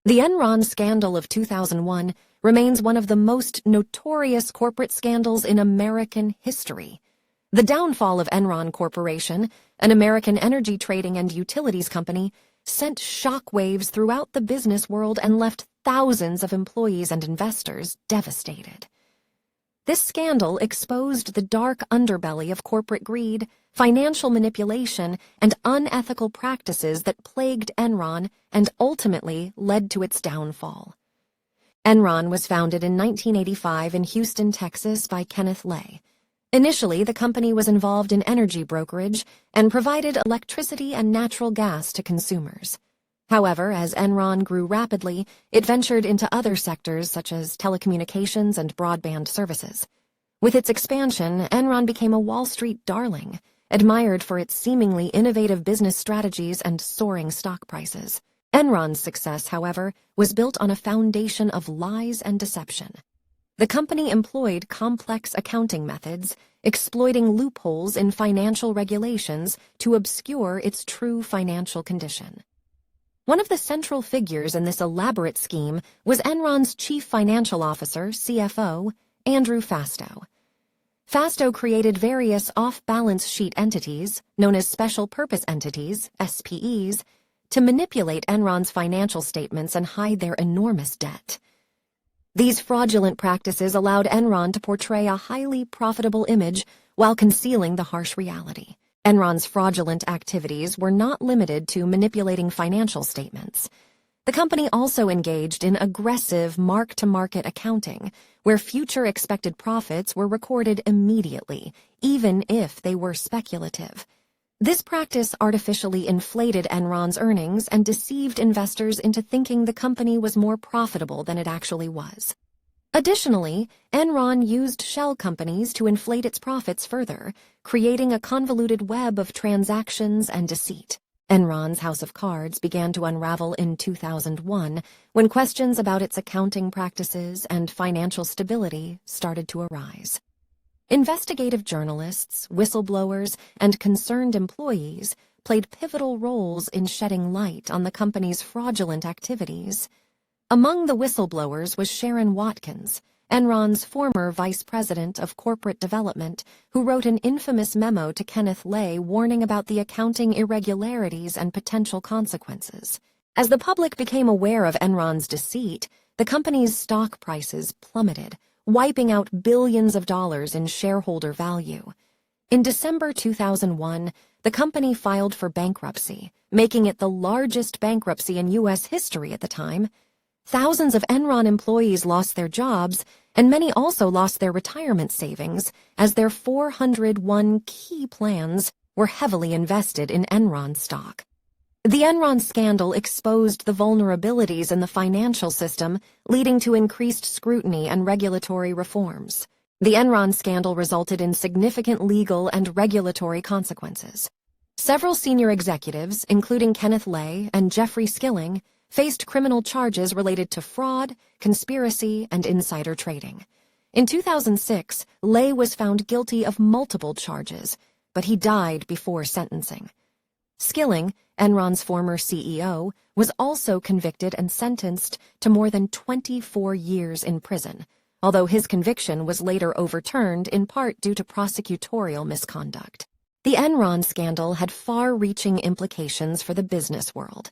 The Enron Scandal of 2001 remains one of the most notorious corporate scandals in American history. The downfall of Enron Corporation, an American energy trading and utilities company, sent shockwaves throughout the business world and left thousands of employees and investors devastated. This scandal exposed the dark underbelly of corporate greed, financial manipulation, and unethical practices that plagued Enron and ultimately led to its downfall. Enron was founded in 1985 in Houston, Texas by Kenneth Lay. Initially, the company was involved in energy brokerage and provided electricity and natural gas to consumers. However, as Enron grew rapidly, it ventured into other sectors such as telecommunications and broadband services. With its expansion, Enron became a Wall Street darling, admired for its seemingly innovative business strategies and soaring stock prices. Enron's success, however, was built on a foundation of lies and deception. The company employed complex accounting methods, exploiting loopholes in financial regulations to obscure its true financial condition. One of the central figures in this elaborate scheme was Enron's chief financial officer, CFO, Andrew Fastow. Fastow created various off-balance sheet entities, known as special purpose entities, SPEs, to manipulate Enron's financial statements and hide their enormous debt. These fraudulent practices allowed Enron to portray a highly profitable image while concealing the harsh reality. Enron's fraudulent activities were not limited to manipulating financial statements. The company also engaged in aggressive mark-to-market accounting, where future expected profits were recorded immediately, even if they were speculative. This practice artificially inflated Enron's earnings and deceived investors into thinking the company was more profitable than it actually was. Additionally, Enron used shell companies to inflate its profits further, creating a convoluted web of transactions and deceit. Enron's house of cards began to unravel in 2001 when questions about its accounting practices and financial stability started to arise. Investigative journalists, whistleblowers, and concerned employees played pivotal roles in shedding light on the company's fraudulent activities. Among the whistleblowers was Sharon Watkins, Enron's former vice president of corporate development, who wrote an infamous memo to Kenneth Lay warning about the accounting irregularities and potential consequences. As the public became aware of Enron's deceit, the company's stock prices plummeted, wiping out billions of dollars in shareholder value. In December 2001, the company filed for bankruptcy, making it the largest bankruptcy in U.S. history at the time. Thousands of Enron employees lost their jobs, and many also lost their retirement savings as their 401 key plans were heavily invested in Enron stock. The Enron scandal exposed the vulnerabilities in the financial system, leading to increased scrutiny and regulatory reforms. The Enron scandal resulted in significant legal and regulatory consequences. Several senior executives, including Kenneth Lay and Jeffrey Skilling, faced criminal charges related to fraud, conspiracy, and insider trading. In 2006, Lay was found guilty of multiple charges, but he died before sentencing. Skilling, Enron's former CEO, was also convicted and sentenced to more than 24 years in prison, although his conviction was later overturned in part due to prosecutorial misconduct. The Enron scandal had far-reaching implications for the business world.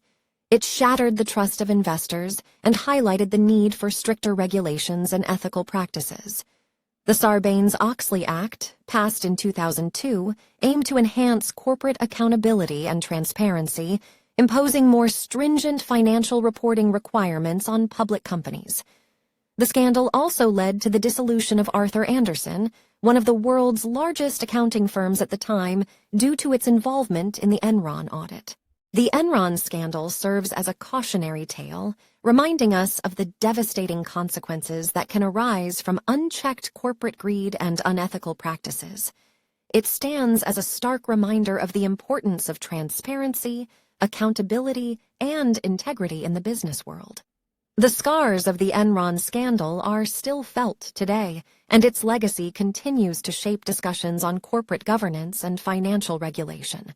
It shattered the trust of investors and highlighted the need for stricter regulations and ethical practices. The Sarbanes-Oxley Act, passed in 2002, aimed to enhance corporate accountability and transparency, imposing more stringent financial reporting requirements on public companies. The scandal also led to the dissolution of Arthur Andersen, one of the world's largest accounting firms at the time, due to its involvement in the Enron audit. The Enron scandal serves as a cautionary tale, reminding us of the devastating consequences that can arise from unchecked corporate greed and unethical practices. It stands as a stark reminder of the importance of transparency, accountability, and integrity in the business world. The scars of the Enron scandal are still felt today, and its legacy continues to shape discussions on corporate governance and financial regulation.